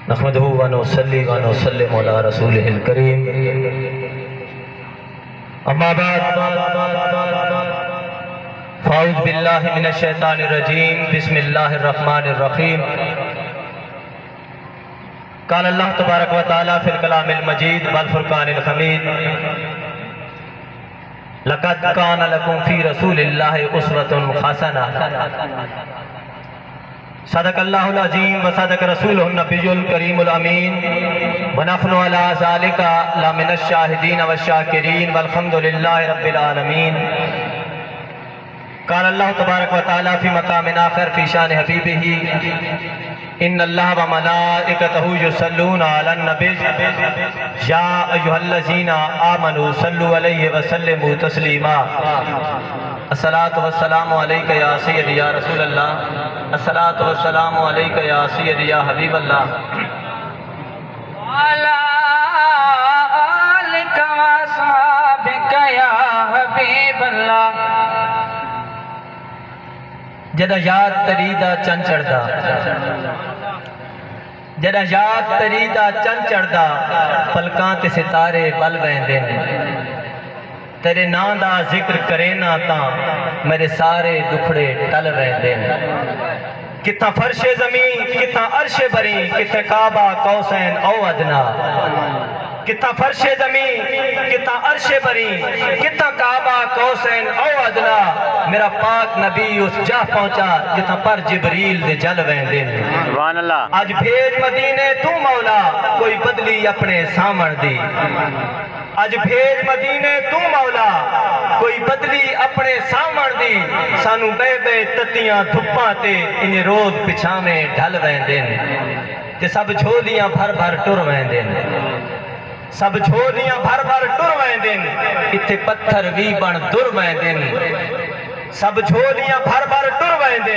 نحمدہ و نصلی و نسلم علی رسولہ الکریم اما بعد فاعوذ باللہ من الشیطان الرجیم بسم اللہ الرحمن الرحیم قال اللہ تبارک و تعالی فی الکلام المجید والفرقان الحمید لقد کان لکم فی رسول اللہ اسوۃ حسنہ صدق اللہ العظیم و صدق رسولہ النبی الکریم الامین ونحن علی ذالک لمن الشاہدین والشاکرین والحمد للہ رب العالمین قال اللہ تبارک و تعالی فی مقام آخر فی شان حبیبہ ان اللہ و ملائکتہ یصلون علی النبی یا ایھا الذین آمنوا صلوا علیہ وسلموا تسلیما الصلاۃ والسلام علیک یا سیدی یا رسول اللہ الصلاۃ والسلام علیک یا سیدی یا حبیب اللہ وعلی آلک واصحابک یا حبیب اللہ جدہ یاد تریدہ چن چڑھدا جدہ یاد تریدہ چن چڑھدا پلکاں تے ستارے بل ویندے تیرے ناں دا ذکر کرے نا تاں میرے سارے دکھڑے ٹل ویندے کتھا فرش زمین کتھا عرش بری کتھا کعبہ قوسین او ادنا کتھا فرش زمین کتھا عرش بری کتھا کعبہ قوسین او ادنا میرا پاک نبی اس جا پہنچا جتھا پر جبریل دے جل ویندے سبحان اللہ آج بھیج مدینے تو مولا کوئی بدلی اپنے سامن دی آج بھیج مدینے تو مولا کوئی بدلی اپنے سامن دی سانو بے بے تتیاں دھپاں تے انہیں روز پچھامیں ڈھل ویندے تے سب جھولیاں بھر بھر ٹر ویندے سب جھولیاں بھر بھر ٹر ویندے اتھے پتھر وی بن در ویندے سب جھولیاں بھر بھر ٹر ویندے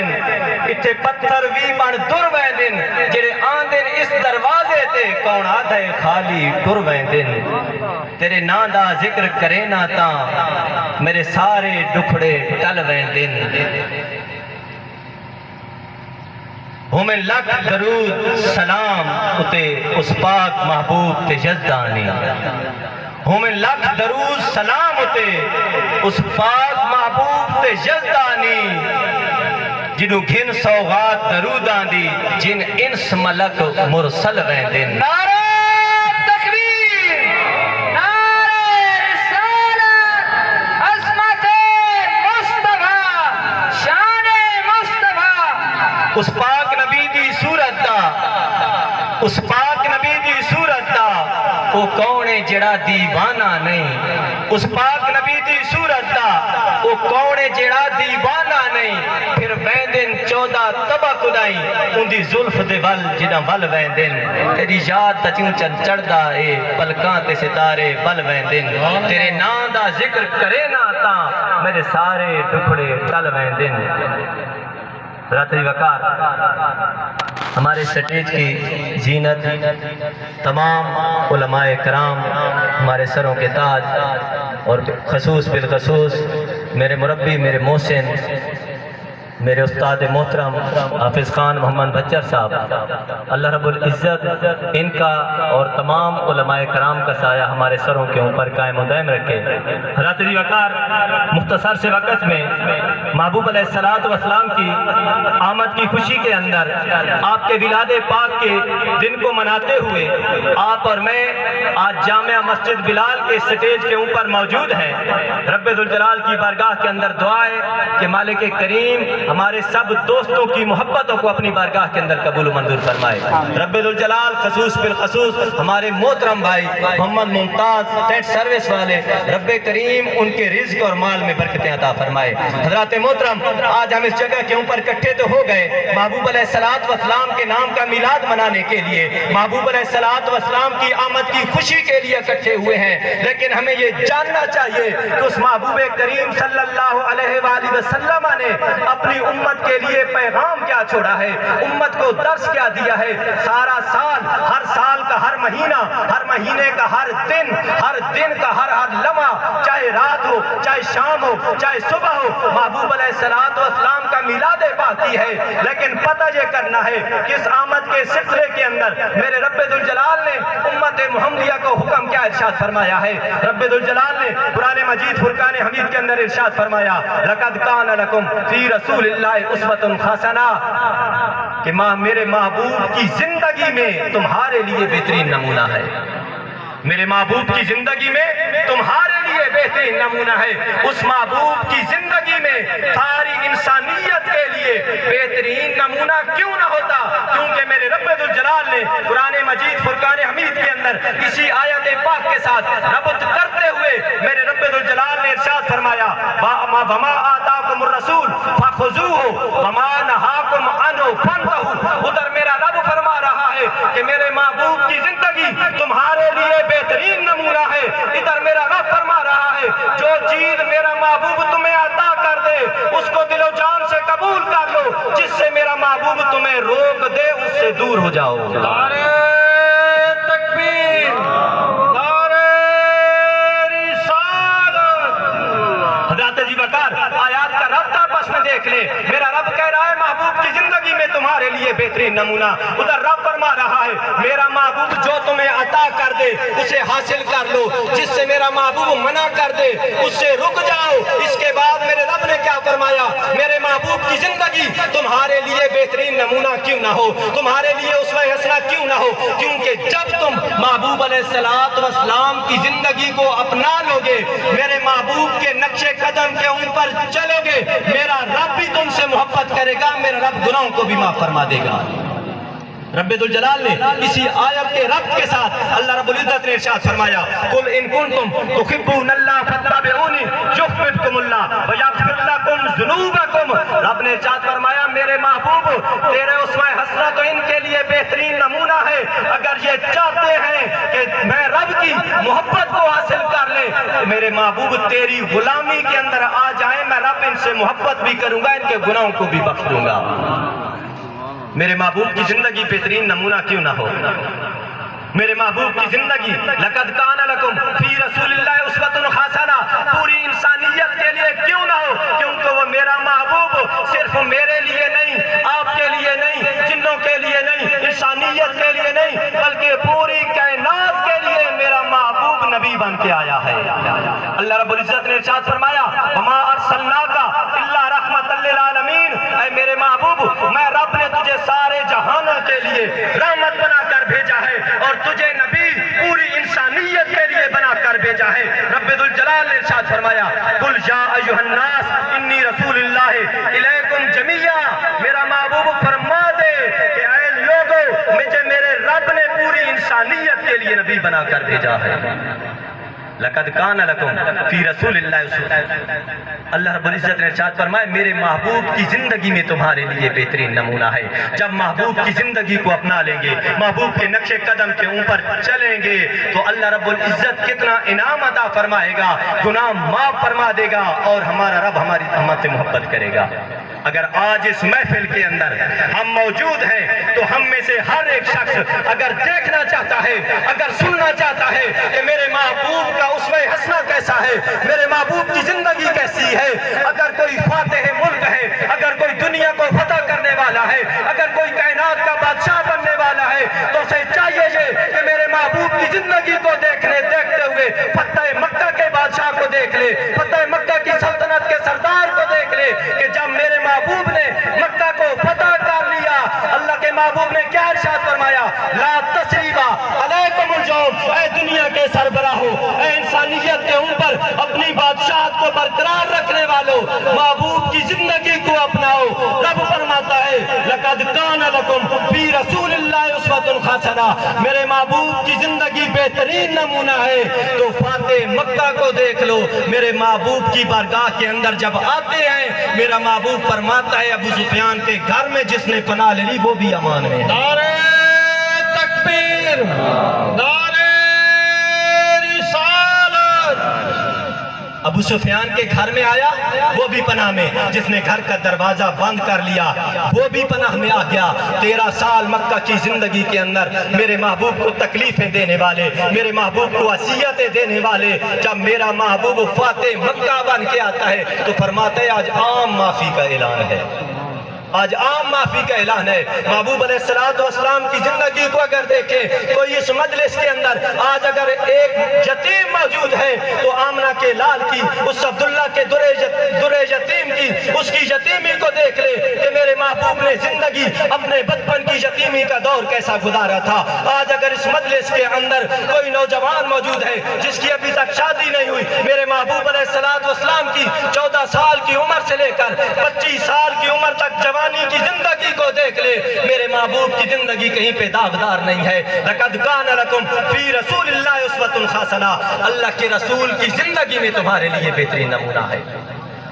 اتھے پتھر وی بن در ویندے جڑے آندن اس دروازے تے کون آدھے خالی ٹر ویندے تیرے ناں دا ذکر کرے نا تاں میرے سارے دکھڑے ٹل ویندے ہمیں لکھ درود سلام اتے اس پاک محبوب تے یزدانی ہمیں لکھ درود سلام اتے اس پاک محبوب تے یزدانی جنہوں گھن سوغات دروداں دی جن انس ملک مرسل ویندے نعرہ تکبیر نعرہ رسالت عظمت مصطفیٰ شان مصطفیٰ اس پاک نبی دی صورت دا اس پاک نبی دی صورت دا وہ کونے جڑا دیوانہ نہیں اس پاک نبی دی صورت دا وہ کونے جڑا دیوانہ نہیں پھر ویندن 14 تبا کدائی ان دی ظلف دے ول جنہ ول ویندن تیری یاد تچوں چن چڑھدا اے پلکاں تے ستارے بل ویندن تیرے ناں دا ذکر کرے نا تاں میرے سارے ٹکڑے ٹل ویندن برادری وقار ہمارے سٹیج کی زینت تمام علماء کرام ہمارے سروں کے تاج اور خصوص بالخصوص میرے مربی میرے محسن میرے استاد محترم حافظ خان محمد بچر صاحب اللہ رب العزت ان کا اور تمام علماء کرام کا سایہ ہمارے سروں کے اوپر قائم و دائم رکھے حضرت وقار مختصر سے وقت میں محبوب علیہ السلام کی آمد کی خوشی کے اندر آپ کے ولادت پاک کے دن کو مناتے ہوئے آپ اور میں آج جامعہ مسجد بلال کے سٹیج کے اوپر موجود ہیں رب ذوالجلال کی بارگاہ کے اندر دعا ہے کہ مالک کریم ہمارے سب دوستوں کی محبتوں کو اپنی بارگاہ کے اندر قبول و منظور فرمائے۔ رب ذوالجلال خصوص بالخصوص ہمارے محترم بھائی محمد ممتاز ٹینٹ سروس والے، رب کریم ان کے رزق اور مال میں برکتیں عطا فرمائے۔ حضرات محترم، آج ہم اس جگہ کے اوپر اکٹھے تو ہو گئے محبوب علیہ السلام کے نام کا میلاد منانے کے لیے، محبوب علیہ السلام کی آمد کی خوشی کے لیے اکٹھے ہوئے ہیں، لیکن ہمیں یہ جاننا چاہیے کہ اس محبوب کریم صلی اللہ علیہ وآلہ وسلم نے اپنی امت کے لیے پیغام کیا چھوڑا ہے، امت کو درس کیا دیا ہے۔ سارا سال، ہر سال کا ہر مہینہ، ہر مہینے کا ہر دن کا ہر لمحہ، چاہے رات ہو، چاہے شام ہو، چاہے صبح ہو، محبوب علیہ السلام کا میلاد پاکی ہے۔ لیکن پتہ یہ کرنا ہے کہ اس آمد کے سلسلے کے اندر میرے رب ذوالجلال نے امت محمدیہ کو حکم کیا ارشاد فرمایا ہے۔ رب ذوالجلال نے قرآن مجید فرقان حمید کے اندر ارشاد فرمایا، لَقَدْ كَانَ لَكُمْ فِي رَسُولِ اللَّهِ أُسْوَةٌ حَسَنَةٌ، کہ میرے محبوب کی زندگی میں تمہارے لیے بہترین نمونہ ہے، میرے محبوب کی زندگی میں تمہارے لیے بہترین نمونہ ہے۔ اس محبوب کی زندگی میں ساری انسانیت کے لیے بہترین نمونہ کیوں نہ ہوتا؟ کیونکہ میرے رب ذوالجلال نے قرآن مجید فرقان حمید کے اندر اسی آیت پاک کے ساتھ ربط کرتے ہوئے میرے رب ذوالجلال نے ارشاد فرمایا، وَمَا آتَاكُمُ الرَّسُولُ فَخُذُوهُ وَمَا نَهَاكُمْ عَنْهُ فَانْتَهُوا۔ ادھر میرا رب فرما رہا ہے کہ میرے محبوب کی زندگی تمہارے لیے بہترین نمونہ ہے۔ ادھر میرا رب فرما رہا ہے، جو چیز میرا محبوب تمہیں عطا کر دے اس کو دل و جان سے قبول کر لو، جس سے میرا محبوب تمہیں روک دے اس سے دور ہو جاؤ۔ نعرہ تکبیر، نعرہ رسالت۔ حضرت جی بکر آیات کا ربط آپس میں دیکھ لے، میرا رب کہہ رہا ہے محبوب کی زندگی میں تمہارے لیے بہترین نمونہ، ادھر رب فرما رہا ہے میرا محبوب جو تمہیں عطا کر دے اسے حاصل کر لو، جس سے میرا محبوب منع کر دے اس سے رک جاؤ۔ اس کے بعد میرے رب نے کیا فرمایا، میرے محبوب کی زندگی تمہارے لیے بہترین نمونہ کیوں نہ ہو، تمہارے لیے اسوہ حسنہ کیوں نہ ہو؟ کیونکہ جب تم محبوب علیہ السلام کی زندگی کو اپنا لو گے، میرے محبوب کے نقش قدم کے اوپر چلو گے، میرا رب بھی تم سے محبت کرے گا، میرا رب گناہوں کو بھی معاف فرما دے گا۔ رب ذوالجلال نے اسی آیت کے ربط کے ساتھ اللہ رب العزت نے ارشاد فرمایا، قُلْ إِن كُنتُمْ تُحِبُّونَ اللَّهَ فَاتَّبِعُونِي يُحْبِبْكُمُ اللَّهُ وَيَغْفِرْ لَكُمْ ذُنُوبَكُمْ۔ رب نے ارشاد فرمایا میرے محبوب تیرے اسوہ حسنہ تو ان کے لیے بہترین نمونہ ہے، اگر یہ چاہتے ہیں کہ میں رب کی محبت کو حاصل کر لے، میرے محبوب تیری غلامی کے اندر آ جائیں، میں رب ان سے محبت بھی کروں گا، ان کے گناہوں کو بھی بخش دوں گا۔ میرے محبوب کی زندگی بہترین نمونہ کیوں نہ ہو؟ میرے محبوب کی زندگی لَقَدْ كَانَ لَكُمْ فِي رَسُولِ اللَّهِ أُسْوَةٌ حَسَنَةٌ پوری انسانیت کے لیے کیوں نہ ہو؟ کیونکہ وہ میرا محبوب صرف میرے لیے نہیں، آپ کے لیے نہیں، جنوں کے لیے نہیں، انسانیت کے لیے نہیں، بلکہ پوری کائنات کے لیے میرا محبوب نبی بن کے آیا ہے۔ اللہ رب العزت نے ارشاد فرمایا، وَمَا أَرْسَلْنَاكَ إِلَّا رَحْمَةً لِّلْعَالَمِينَ، اے میرے محبوب میں رب نے تجھے سارے جہانوں کے لیے رحمت بنا کر بھیجا ہے، اور تجھے نبی پوری انسانیت کے لیے بنا کر بھیجا ہے۔ رب ذوالجلال نے ارشاد فرمایا، قُلْ يَا أَيُّهَا النَّاسُ إِنِّي رَسُولُ اللَّهِ إِلَيْكُمْ جَمِيعًا، میرا محبوب فرما دے کہ اے لوگو مجھے میرے رب نے پوری انسانیت کے لیے نبی بنا کر بھیجا ہے۔ لَقَدْ كَانَ لَكُمْ فِي رَسُولِ اللَّهِ، اللہ رب العزت نے ارشاد فرمایا میرے محبوب کی زندگی میں تمہارے لیے بہترین نمونہ ہے۔ جب محبوب کی زندگی کو اپنا لیں گے، محبوب کے نقش قدم کے اوپر چلیں گے، تو اللہ رب العزت کتنا انعام عطا فرمائے گا، گناہ معاف فرما دے گا، اور ہمارا رب ہماری ہم سے محبت کرے گا۔ اگر آج اس محفل کے اندر ہم موجود ہیں تو ہم میں سے ہر ایک شخص اگر دیکھنا چاہتا ہے، اگر سننا چاہتا ہے کہ میرے محبوب کا اسوہ حسنہ کیسا ہے، میرے محبوب کی زندگی کیسی ہے، اگر کوئی فاتح ملک ہے، اگر کوئی دنیا کو فتح کرنے والا ہے، اگر کوئی کائنات کا بادشاہ بننے والا ہے، تو اسے چاہیے کہ میرے محبوب کی زندگی کو دیکھتے ہوئے فتح مکہ کے بادشاہ کو دیکھ لے، فتح مکہ کی سلطنت کے سردار کو دیکھ لے، کہ جب میرے محبوب نے مکہ کو فتح کر لیا، اللہ کے محبوب نے کیا ارشاد فرمایا، لا تثریب علیکم الجوم، اے دنیا کے سربراہو، اے انسانیت کے اوپر اپنی بادشاہت کو برقرار رکھنے والوں، محبوب کی زندگی کو اپناؤ۔ رب فرماتا ہے لقد کان لکم فی رسول اللہ اسوۃ حسنہ، میرے محبوب کی زندگی بہترین نمونہ ہے۔ تو فاتح مکہ کو دیکھ لو، میرے محبوب کی بارگاہ کے اندر جب آتے ہیں، میرا محبوب فرماتا ہے ابو سفیان کے گھر میں جس نے پناہ لے لی وہ بھی امان میں ہے۔ نعرہ تکبیر، نعرہ رسالت۔ ابو سفیان کے گھر میں آیا، وہ بھی پناہ میں، جس نے گھر کا دروازہ بند کر لیا وہ بھی پناہ میں آ گیا۔ 13 سال مکہ کی زندگی کے اندر میرے محبوب کو تکلیفیں دینے والے، میرے محبوب کو عصیتیں دینے والے، جب میرا محبوب فاتح مکہ بن کے آتا ہے تو فرماتا ہے آج عام معافی کا اعلان ہے، آج عام معافی کا اعلان ہے۔ محبوب علیہ السلام کی زندگی کو اگر دیکھیں، کوئی اس مجلس کے اندر آج اگر ایک یتیم موجود ہے تو آمنہ کے لال کی، اس عبداللہ کے در یتیم کی، اس کی یتیمی کو دیکھ لے کہ میرے محبوب نے زندگی اپنے بچپن کی یتیمی کا دور کیسا گزارا تھا۔ آج اگر اس مجلس کے اندر کوئی نوجوان موجود ہے جس کی ابھی تک شادی نہیں ہوئی، میرے محبوب علیہ السلام کی 14 سال کی عمر سے لے کر 25 سال کی عمر تک جوانی کی زندگی کو دیکھ لے، میرے محبوب کی زندگی کہیں پہ داغدار نہیں ہے۔ لقد کان لکم فی رسول اللہ اسوۃ حسنہ، اللہ کے رسول کی زندگی میں تمہارے لیے بہترین نمونہ ہے۔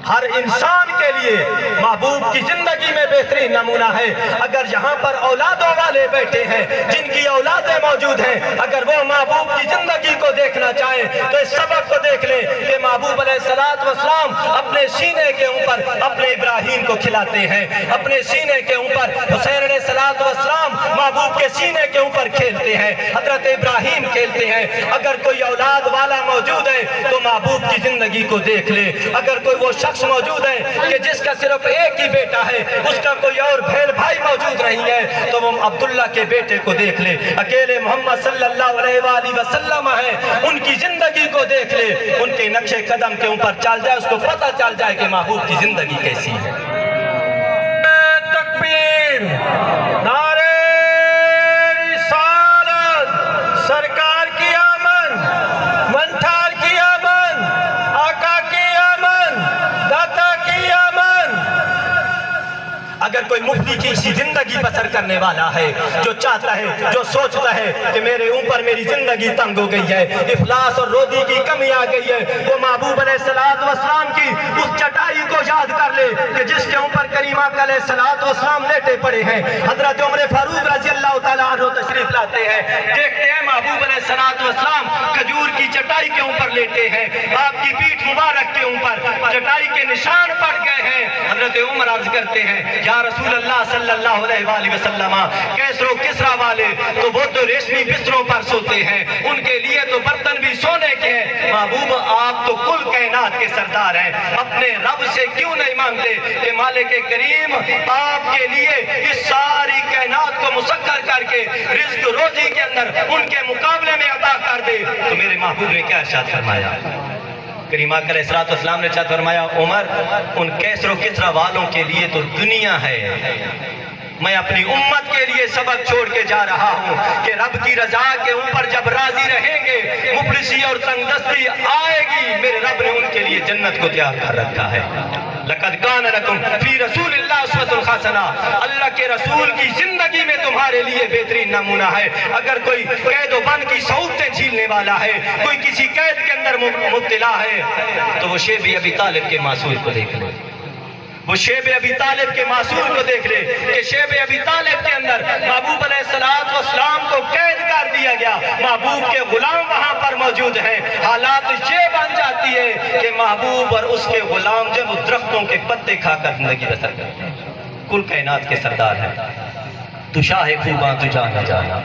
ہر انسان کے لیے محبوب کی زندگی میں بہترین نمونہ ہے۔ اگر یہاں پر اولادوں والے بیٹھے ہیں جن کی اولادیں موجود ہیں، اگر وہ محبوب کی زندگی کو دیکھنا چاہیں تو اس سبق کو دیکھ لیں کہ محبوب علیہ السلام اپنے سینے کے اوپر اپنے ابراہیم کو کھلاتے ہیں، اپنے سینے کے اوپر حسین علیہ السلام محبوب کے سینے کے اوپر کھیلتے ہیں، حضرت ابراہیم کھیلتے ہیں۔ اگر کوئی اولاد والا موجود ہے تو محبوب کی زندگی کو دیکھ لے۔ اگر کوئی وہ شخص موجود ہے کہ جس کا صرف ایک ہی بیٹا ہے، اس کا کوئی اور بہن بھائی موجود نہیں ہے، تو وہ عبداللہ کے بیٹے کو دیکھ لے۔ اکیلے محمد صلی اللہ علیہ وآلہ وسلم ہے، ان کی زندگی کو دیکھ لے، ان کے نقش قدم کے اوپر چل جائے، اس کو پتہ چل جائے کہ محبوب کی زندگی کیسی ہے۔ تکبیر، نعرہ رسالت، سرکار کی آمد، منتھار کی آمد، آقا کی آمد، داتا کی آمد۔ اگر کوئی مفتی کی سی زندگی بسر کرنے والا ہے، جو چاہتا ہے، جو سوچتا ہے کہ میرے اوپر میری زندگی تنگ ہو گئی ہے، افلاس اور روزی کی کمی آ گئی ہے، وہ محبوب علیہ السلام کی اس چٹائی کو یاد کر لے کہ جس کے اوپر کریم آقا علیہ السلام لیٹے پڑے ہیں۔ حضرت عمر فاروق رضی اللہ تعالیٰ عنہ تشریف لاتے ہیں، دیکھتے ہیں محبوب علیہ السلام کھجور کی چٹائی کے اوپر لیٹے ہیں، آپ کی پیٹھ مبارک کے اوپر چٹائی کے نشان پڑ گئے ہیں۔ حضرت عمر عرض کرتے ہیں یا رسول اللہ صلی اللہ علیہ وآلہ وسلم، کیسر و کسرا والے تو وہ تو ریشمی بستروں پر سوتے ہیں، ان کے لیے تو برتن بھی سونے کے ہیں، محبوب آپ تو کل کائنات کے سردار ہیں، اپنے رب سے کیوں نہیں مانگتے کہ مالک کریم آپ کے لیے اس ساری کائنات کو مسخر کر کے رزق روزی کے اندر ان کے مقابلے میں عطا کر دے؟ تو میرے محبوب نے کیا ارشاد فرمایا؟ کریم آقا علیہ السلام نے ارشاد فرمایا عمر، ان کیسر و کسرا والوں کے لیے تو دنیا ہے، میں اپنی امت کے لیے سبق چھوڑ کے جا رہا ہوں کہ رب کی رضا کے اوپر جب راضی رہیں گے، مفلسی اور تنگ دستی آئے گی، میرے رب نے ان کے لیے جنت کو تیار کر رکھا ہے۔ لقد کان لکم فی رسول اللہ اسوۃ حسنہ، اللہ کے رسول کی زندگی میں تمہارے لیے بہترین نمونہ ہے۔ اگر کوئی قید و بند کی صعوبتیں جھیلنے والا ہے، کوئی کسی قید کے اندر مبتلا ہے، تو وہ شیب ابی طالب کے معصور کو دیکھ لے، وہ شیب ابی طالب کے معصور کو دیکھ لے کہ شیب ابی طالب کے اندر محبوب علیہ السلام کو قید کر دیا گیا، محبوب کے غلام وہاں پر موجود ہیں، حالات یہ بن جاتی ہے کہ محبوب اور اس کے غلام جب درختوں کے پتے کھا کر زندگی بسر کرتے ہیں۔ کل کائنات کے سردار ہیں، تو شاہ خوباں تو جانا جانا،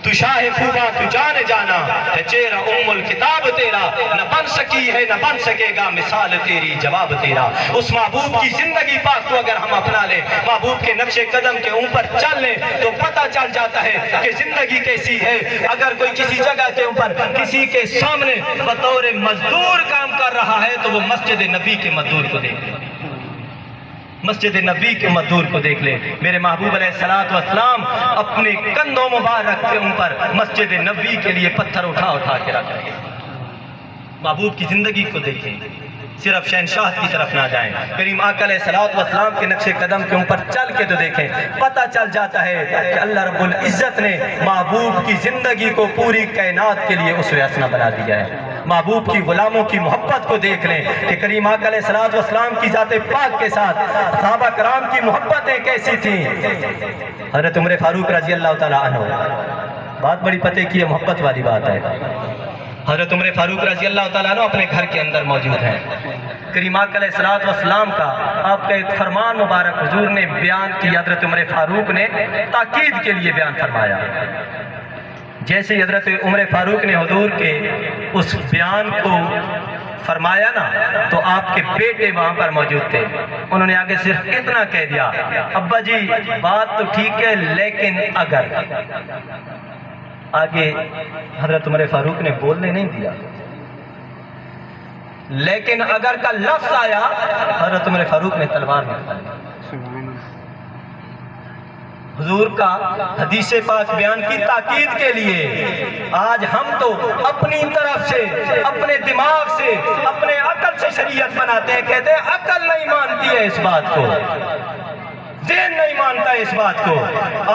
تو شاہ خوباں تو جانے جانا ہے، چہرہ ام الکتاب تیرا نہ بن سکی ہے نہ بن سکے گا مثال تیری جواب تیرا۔ اس محبوب کی زندگی پاک کو اگر ہم اپنا لیں، محبوب کے نقش قدم کے اوپر چل لیں تو پتہ چل جاتا ہے کہ زندگی کیسی ہے۔ اگر کوئی کسی جگہ کے اوپر کسی کے سامنے بطور مزدور کام کر رہا ہے تو وہ مسجد نبی کے مزدور کو دیکھ لیں، مسجد نبی کے مزدور کو دیکھ لے. میرے محبوب علیہ الصلوۃ والسلام اپنے کندھوں مبارک کے اوپر مسجد نبی کے لیے پتھر اٹھا اٹھا کے رکھ رہے ہیں. محبوب کی زندگی کو دیکھیں, صرف شہنشاہ کی طرف نہ جائیں, کریم آقا علیہ الصلوۃ والسلام کے نقش قدم کے اوپر چل کے تو دیکھیں. پتہ چل جاتا ہے کہ اللہ رب العزت نے محبوب کی زندگی کو پوری کائنات کے لیے اسوہ حسنہ بنا دیا ہے. محبوب کی غلاموں کی محبت کو دیکھ لیں کہ کریم آقا علیہ الصلوۃ والسلام کی ذات پاک کے ساتھ صحابہ کرام کی محبتیں کیسی تھیں. حضرت عمر فاروق رضی اللہ تعالیٰ عنہ, بات بڑی پتے کی ہے, محبت والی بات ہے. حضرت عمر فاروق رضی اللہ تعالیٰ عنہ اپنے گھر کے اندر موجود ہیں. کریم آقا علیہ الصلوۃ والسلام کا آپ کا ایک فرمان مبارک حضور نے بیان کی. حضرت عمر فاروق نے تاکید کے لیے بیان فرمایا. جیسے حضرت عمر فاروق نے حضور کے اس بیان کو فرمایا نا, تو آپ کے بیٹے وہاں پر موجود تھے. انہوں نے آگے صرف اتنا کہہ دیا, ابا جی بات تو ٹھیک ہے لیکن اگر. آگے حضرت عمر فاروق نے بولنے نہیں دیا, لیکن اگر کا لفظ آیا حضرت عمر فاروق نے تلوار نکالی. حضور کا حدیث پاک بیان کی تاکید کے لیے آج ہم تو اپنی طرف سے, اپنے دماغ سے, اپنے عقل سے شریعت بناتے ہیں. کہتے ہیں عقل نہیں مانتی ہے اس بات کو, ذہن نہیں مانتا ہے اس بات کو.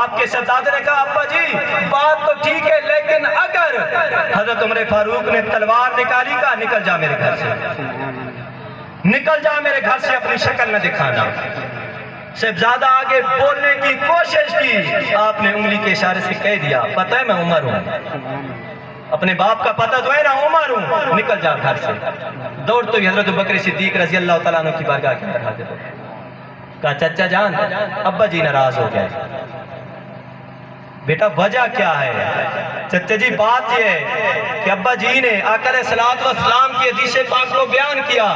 آپ کے شہزادے نے کہا ابا جی بات تو ٹھیک ہے لیکن اگر. حضرت عمر فاروق نے تلوار نکالی, کہا نکل جا میرے گھر سے, نکل جا میرے گھر سے, اپنی شکل نہ دکھانا. شہزادہ آگے بولنے کی کوشش کی, آپ نے انگلی کے اشارے سے کہہ دیا پتہ ہے میں عمر ہوں, اپنے باپ کا پتہ تو ہے نا, عمر ہوں, نکل جا گھر سے. دوڑ تو حضرت ابوبکر صدیق رضی اللہ تعالیٰ عنہ کی بارگاہ کے اندر حاضر ہو. کہا چچا جان ابا جی ناراض ہو گئے. بیٹا وجہ کیا ہے؟ چچا جی بات یہ ہے کہ ابا جی نے آقا علیہ الصلوۃ والسلام کی حدیث پاک کو بیان کیا.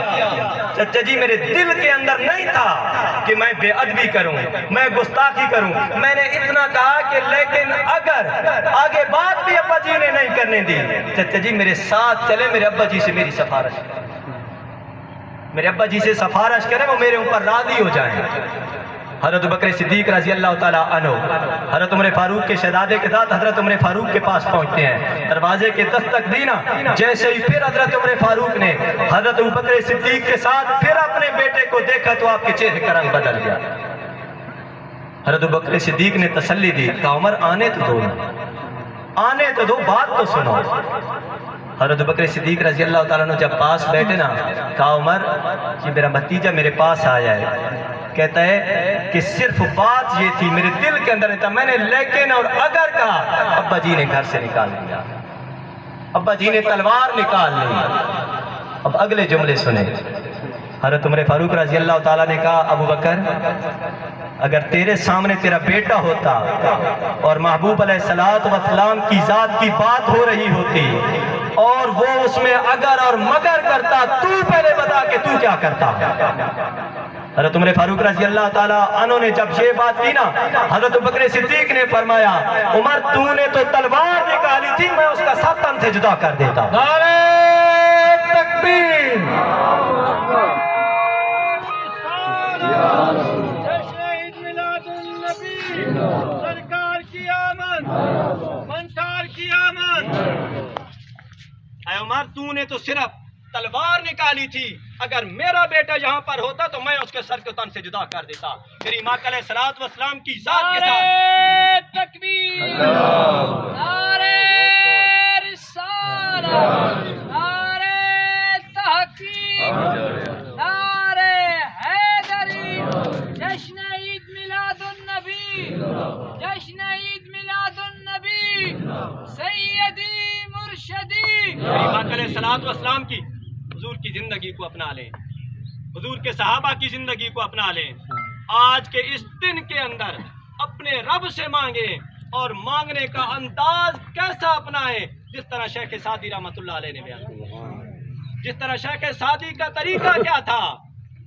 چچا جی میرے دل کے اندر نہیں تھا کہ میں بے ادبی کروں, میں گستاخی کروں. میں نے اتنا کہا کہ لیکن اگر. آگے بات بھی ابا جی نے نہیں کرنے دی. چچا جی میرے ساتھ چلے, میرے ابا جی سے میری سفارش کریں, میرے ابا جی سے سفارش کریں, وہ میرے اوپر راضی ہو جائیں. حضرت ابوبکر صدیق رضی اللہ تعالیٰ عنہ حضرت عمر فاروق کے شہزادے کے ساتھ حضرت عمر فاروق کے پاس پہنچتے ہیں. دروازے کے دستک دینا, جیسے ہی پھر حضرت عمر فاروق نے حضرت ابوبکر صدیق کے ساتھ پھر اپنے بیٹے کو دیکھا تو آپ کے چہرے کا رنگ بدل گیا. حضرت ابوبکر صدیق نے تسلی دی, کہا عمر آنے تو دو, آنے تو دو, بات تو سنو. حضرت ابوبکر صدیق رضی اللہ تعالیٰ عنہ جب پاس بیٹھے نا, کہا عمر یہ میرا بھتیجا میرے پاس آیا ہے. کہتا ہے کہ صرف بات یہ تھی, میرے دل کے اندر نہیں تھا, میں نے لیکن اور اگر کہا. ابا جی نے گھر سے نکال دیا, ابا جی نے تلوار نکال لی. اب اگلے جملے سنیں. حضرت عمر فاروق رضی اللہ تعالیٰ نے کہا ابوبکر اگر تیرے سامنے تیرا بیٹا ہوتا اور محبوب علیہ الصلوۃ والسلام کی ذات کی بات ہو رہی ہوتی اور وہ اس میں اگر اور مگر کرتا, تو پہلے بتا کہ تو کیا کرتا. حضرت عمر فاروق رضی اللہ تعالیٰ عنہ نے جب یہ بات کی نا, حضرت ابوبکر صدیق نے فرمایا عمر تو نے تو تلوار نکالی تھی, میں اس کا سب تن سے جدا کر دیتا. نعرہ تکبیر. سرکار کی آمد, منصار کی آمد. اے عمر تو نے تو صرف تلوار نکالی تھی, اگر میرا بیٹا یہاں پر ہوتا تو میں اس کے سر کو تن سے جدا کر دیتا. کریم آقا علیہ الصلوۃ والسلام کی ذات کے ساتھ تکبیر, نعرہ رسالت, نعرہ تحقیق, نعرہ حیدری. جشن عید میلاد النبی, جشن عید میلاد النبی, سیدی مرشدی. کریم آقا علیہ الصلوۃ والسلام کی حضور کی زندگی کو اپنا لیں, حضور کے صحابہ کی زندگی کو اپنا لیں. آج کے اس دن کے اندر اپنے رب سے مانگیں, اور مانگنے کا انداز کیسا اپنائیں جس طرح شیخ سعدی رحمۃ اللہ علیہ نے بیان کیا. جس طرح شیخ سعدی کا طریقہ کیا تھا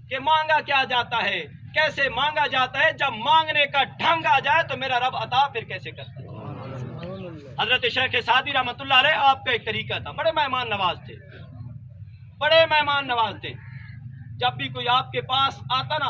کہ مانگا کیا جاتا ہے, کیسے مانگا جاتا ہے, جب مانگنے کا ڈھنگ آ جائے تو میرا رب عطا پھر کیسے کرتا ہے. حضرت شیخ سعدی رحمۃ اللہ علیہ آپ کا ایک طریقہ تھا, بڑے مہمان نواز تھے, بڑے مہمان نواز تھے. جب بھی کوئی آپ کے پاس آتا نا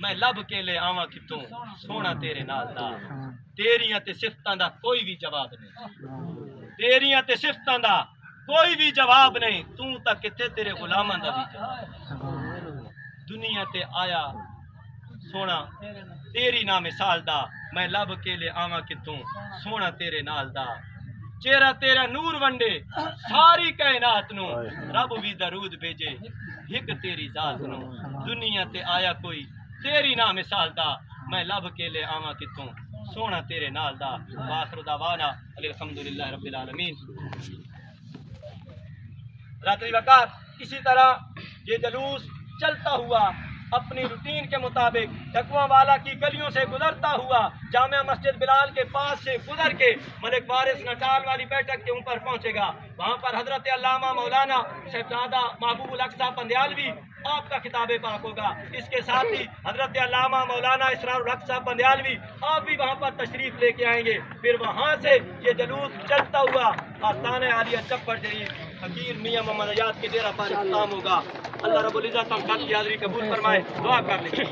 میں لب کے لے آواں کتوں سونا تیرے نال دا تیریاں تے صفتاں دا کوئی بھی جواب نہیں تیریاں تے صفتاں دا کوئی بھی جواب نہیں توں تا کتے تیرے غلاماں دا بھی جواب دنیا تے آیا سونا تیری نا مثال دا میں لب کے لے آواں کتوں سونا تیرے نال دا چہرہ تیرا نور ونڈے ساری کائنات نو رب بھی درود بھیجے ہک تیری ذات نو دنیا تے آیا کوئی تیری نا مثال دا میں لب کے لے آواں کتوں سونا تیرے نال دا وآخر دعوانا الحمدللہ رب العالمین راتری وقار اسی طرح یہ جلوس چلتا ہوا اپنی روٹین کے مطابق ڈکواں والا کی گلیوں سے گزرتا ہوا جامع مسجد بلال کے پاس سے گزر کے ملک وارث نٹال والی بیٹھک کے اوپر پہنچے گا وہاں پر حضرت علامہ مولانا صاحبزادہ محبوب الاقصیٰ پندیالوی آپ کا خطاب پاک ہوگا اس کے ساتھ ہی حضرت علامہ مولانا اسرار الحق صاحب پندیالوی آپ بھی وہاں پر تشریف لے کے آئیں گے پھر وہاں سے یہ جلوس چلتا ہوا آستانہ عالیہ چپڑ شریف حقیر میاں محمد ایاز کے ڈیرہ پر اختتام ہوگا اللہ رب العزت ہم سب کی حاضری قبول فرمائے دعا کر لیں